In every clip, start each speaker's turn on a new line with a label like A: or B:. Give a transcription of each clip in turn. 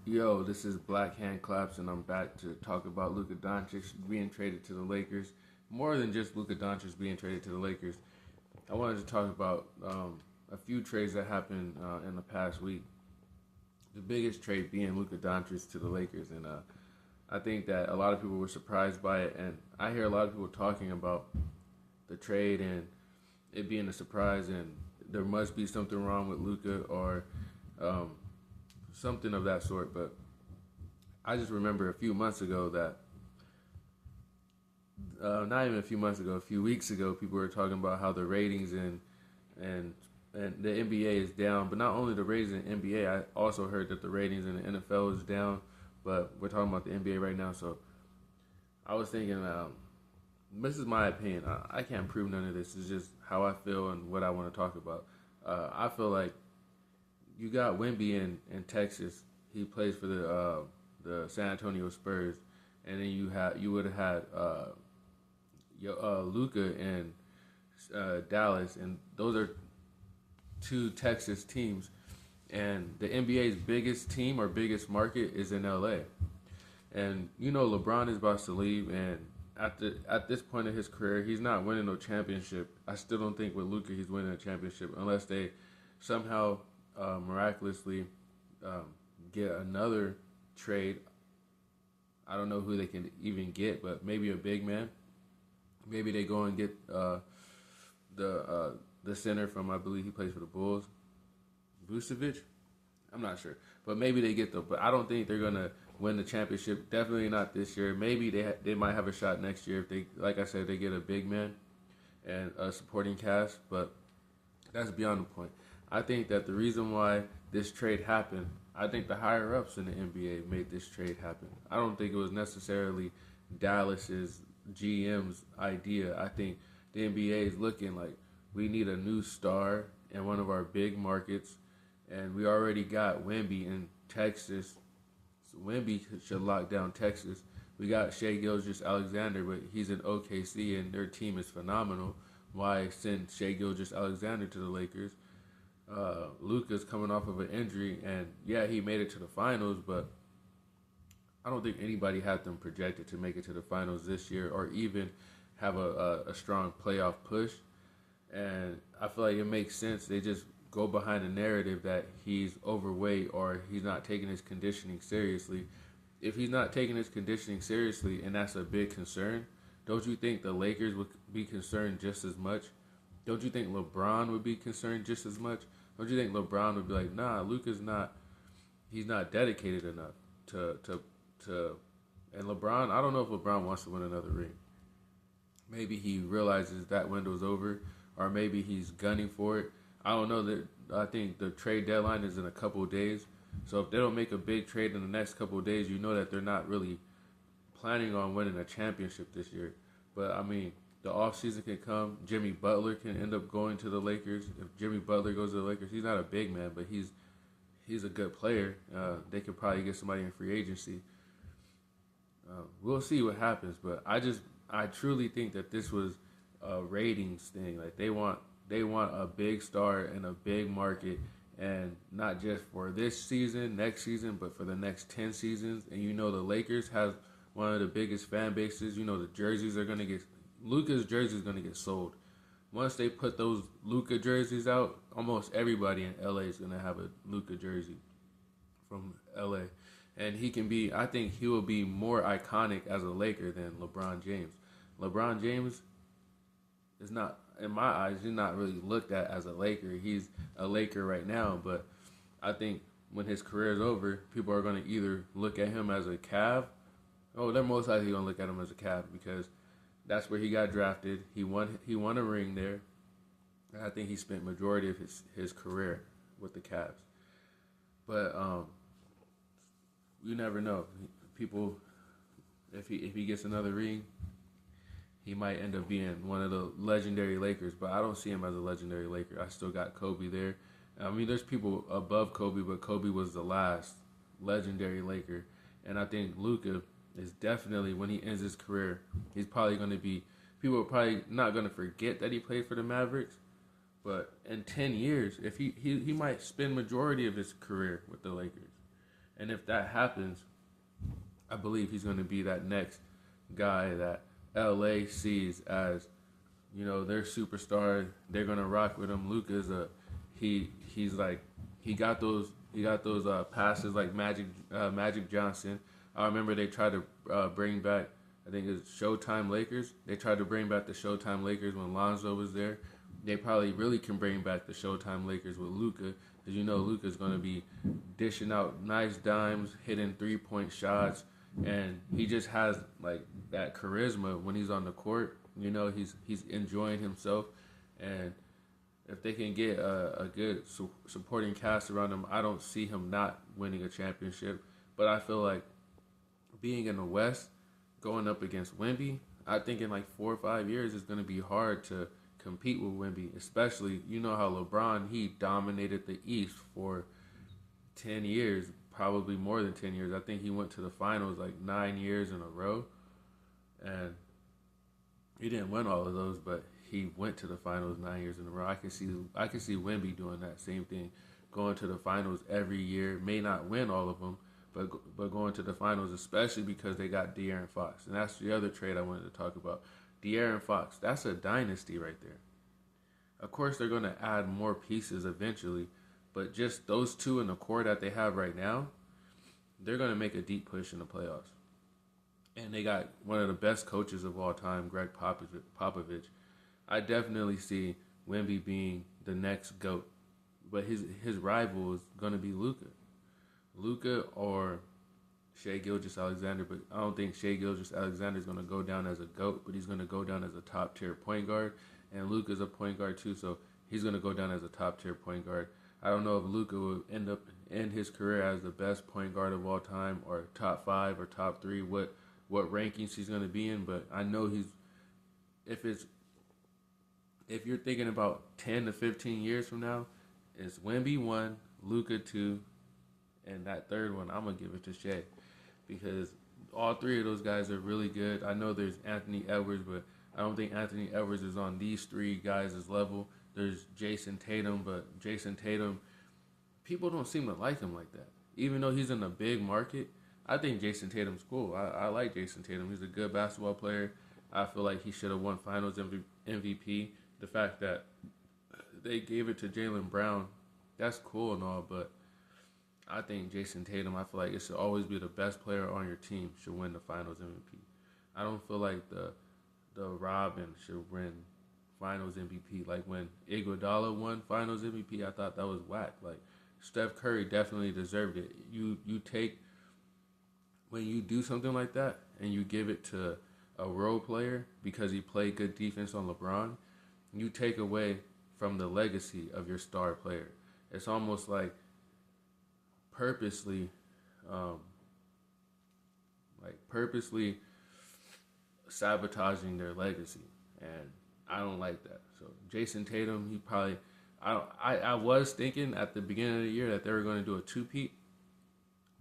A: Yo, this is Black Hand Claps, and I'm back to talk about Luka Doncic being traded to the Lakers. More than just Luka Doncic being traded to the Lakers, I wanted to talk about a few trades that happened in the past week. The biggest trade being Luka Doncic to the Lakers, and I think that a lot of people were surprised by it. And I hear a lot of people talking about the trade and it being a surprise, and there must be something wrong with Luka or um, something of that sort. But I just remember a few months ago that, not even a few months ago, a few weeks ago, people were talking about how the ratings and and the NBA is down. But not only the ratings in the NBA, I also heard that the ratings in the NFL is down. But we're talking about the NBA right now, so I was thinking, this is my opinion. I can't prove none of this. It's just how I feel and what I want to talk about. I feel like you got Wemby in Texas. He plays for the San Antonio Spurs, and then you would have had Luka in Dallas, and those are two Texas teams. And the NBA's biggest team or biggest market is in LA. And LeBron is about to leave, and at this point in his career, he's not winning no championship. I still don't think with Luka he's winning a championship unless they somehow miraculously um, get another trade. I don't know who they can even get, but maybe a big man. Maybe they go and get the center from, I believe he plays for the Bulls, Vucevic. I'm not sure, but maybe they get the. But I don't think they're gonna win the championship. Definitely not this year. Maybe they might have a shot next year if they, like I said, they get a big man and a supporting cast. But that's beyond the point. I think that the reason why this trade happened, I think the higher ups in the NBA made this trade happen. I don't think it was necessarily Dallas's GM's idea. I think the NBA is looking like we need a new star in one of our big markets, and we already got Wemby in Texas. So Wemby should lock down Texas. We got Shai Gilgeous-Alexander, but he's in OKC, and their team is phenomenal. Why send Shai Gilgeous-Alexander to the Lakers? Luka's coming off of an injury, and yeah, he made it to the finals, but I don't think anybody had them projected to make it to the finals this year or even have a strong playoff push. And I feel like it makes sense. They just go behind the narrative that he's overweight or he's not taking his conditioning seriously. If he's not taking his conditioning seriously, and that's a big concern, don't you think the Lakers would be concerned just as much? Don't you think LeBron would be concerned just as much? Don't you think LeBron would be like, nah, Luka's not, he's not dedicated enough to, and LeBron, I don't know if LeBron wants to win another ring. Maybe he realizes that window's over, or maybe he's gunning for it. I don't know. That I think the trade deadline is in a couple of days. So if they don't make a big trade in the next couple of days, you know that they're not really planning on winning a championship this year. But I mean, the offseason can come. Jimmy Butler can end up going to the Lakers. If Jimmy Butler goes to the Lakers, he's not a big man, but he's a good player. They could probably get somebody in free agency. We'll see what happens, but I truly think that this was a ratings thing. Like they want a big star in a big market, and not just for this season, next season, but for the next 10 seasons. And the Lakers have one of the biggest fan bases. The jerseys are gonna get Luka's jersey is gonna get sold. Once they put those Luka jerseys out, almost everybody in LA is gonna have a Luka jersey from LA. And I think he will be more iconic as a Laker than LeBron James. LeBron James is not, in my eyes, he's not really looked at as a Laker. He's a Laker right now, but I think when his career is over, people are going to either look at him as a Cav. Oh, they're most likely going to look at him as a Cav because that's where he got drafted. He won a ring there. And I think he spent majority of his career with the Cavs. But you never know. People, if he gets another ring, he might end up being one of the legendary Lakers. But I don't see him as a legendary Laker. I still got Kobe there. I mean, there's people above Kobe, but Kobe was the last legendary Laker. And I think Luka is definitely, when he ends his career, he's probably going to be, people are probably not going to forget that he played for the Mavericks. But in 10 years, if he might spend majority of his career with the Lakers. And if that happens, I believe he's going to be that next guy that LA sees as, their superstar. They're going to rock with him. Luka's he's like he got those passes like Magic Johnson. I remember they tried to bring back, I think it's Showtime Lakers. They tried to bring back the Showtime Lakers when Lonzo was there. They probably really can bring back the Showtime Lakers with Luka, because Luka's going to be dishing out nice dimes, hitting 3-point shots, and he just has like that charisma when he's on the court. He's enjoying himself, and if they can get a good supporting cast around him, I don't see him not winning a championship. But I feel like being in the West, going up against Wemby, I think in like 4 or 5 years it's going to be hard to compete with Wemby, especially how LeBron, he dominated the East for 10 years, probably more than 10 years. I think he went to the finals like 9 years in a row, and he didn't win all of those, but he went to the finals 9 years in a row. I can see Wemby doing that same thing, going to the finals every year. May not win all of them, but going to the finals, especially because they got De'Aaron Fox. And that's the other trade I wanted to talk about. De'Aaron Fox, that's a dynasty right there. Of course, they're going to add more pieces eventually, but just those two in the core that they have right now, they're going to make a deep push in the playoffs. And they got one of the best coaches of all time, Greg Popovich. I definitely see Wemby being the next GOAT, but his rival is going to be Luka or Shai Gilgeous-Alexander, but I don't think Shai Gilgeous-Alexander is going to go down as a GOAT, but he's going to go down as a top-tier point guard, and Luka's a point guard too, so he's going to go down as a top-tier point guard. I don't know if Luka will end his career as the best point guard of all time, or top 5 or top 3, what rankings he's going to be in, but I know if you're thinking about 10 to 15 years from now, it's Wemby 1, Luka 2, and that third one, I'm going to give it to Shai, because all three of those guys are really good. I know there's Anthony Edwards, but I don't think Anthony Edwards is on these three guys' level. There's Jason Tatum, but Jason Tatum, people don't seem to like him like that. Even though he's in a big market, I think Jason Tatum's cool. I like Jason Tatum. He's a good basketball player. I feel like he should have won Finals MVP. The fact that they gave it to Jaylen Brown, that's cool and all, but I think Jason Tatum, I feel like it should always be the best player on your team should win the Finals MVP. I don't feel like the Robin should win Finals MVP. Like when Iguodala won Finals MVP, I thought that was whack. Like Steph Curry definitely deserved it. When you do something like that and you give it to a role player because he played good defense on LeBron, you take away from the legacy of your star player. It's almost like purposely sabotaging their legacy, and I don't like that. So Jason Tatum, he probably, I was thinking at the beginning of the year that they were going to do a two-peat,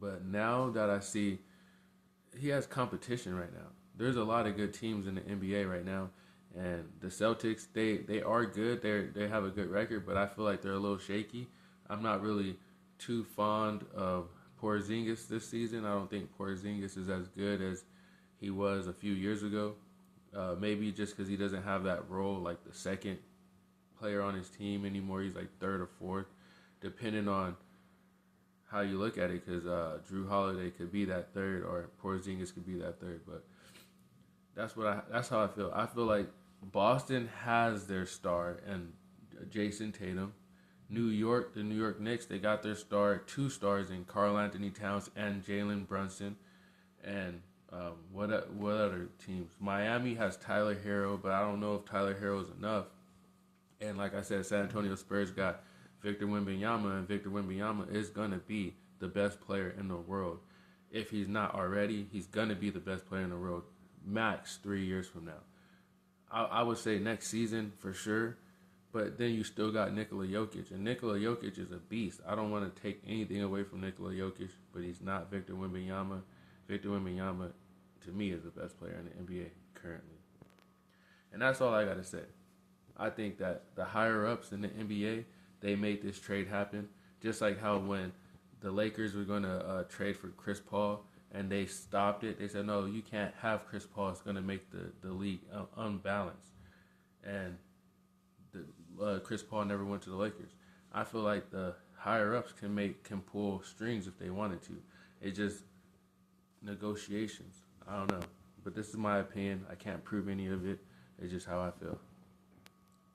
A: but now that I see he has competition right now. There's a lot of good teams in the NBA right now, and the Celtics, they are good. They have a good record, but I feel like they're a little shaky. I'm not really too fond of Porzingis this season. I don't think Porzingis is as good as he was a few years ago. Maybe just because he doesn't have that role like the second player on his team anymore. He's like third or fourth, depending on how you look at it, because Drew Holiday could be that third or Porzingis could be that third. But that's how I feel. I feel like Boston has their star and Jason Tatum. The New York Knicks, they got their two stars in Karl Anthony Towns and Jalen Brunson. And what other teams? Miami has Tyler Hero, but I don't know if Tyler Hero is enough. And like I said, San Antonio Spurs got Victor Wembanyama, and Victor Wembanyama is going to be the best player in the world. If he's not already, he's going to be the best player in the world max 3 years from now. I would say next season for sure, but then you still got Nikola Jokic, and Nikola Jokic is a beast. I don't want to take anything away from Nikola Jokic, but he's not Victor Wembanyama. Victor Wembanyama, to me, is the best player in the NBA currently. And that's all I got to say. I think that the higher-ups in the NBA, they made this trade happen, just like how when the Lakers were going to trade for Chris Paul, and they stopped it. They said, no, you can't have Chris Paul. It's going to make the league unbalanced. And Chris Paul never went to the Lakers. I feel like the higher ups can pull strings if they wanted to. It's just negotiations. I don't know. But this is my opinion. I can't prove any of it. It's just how I feel.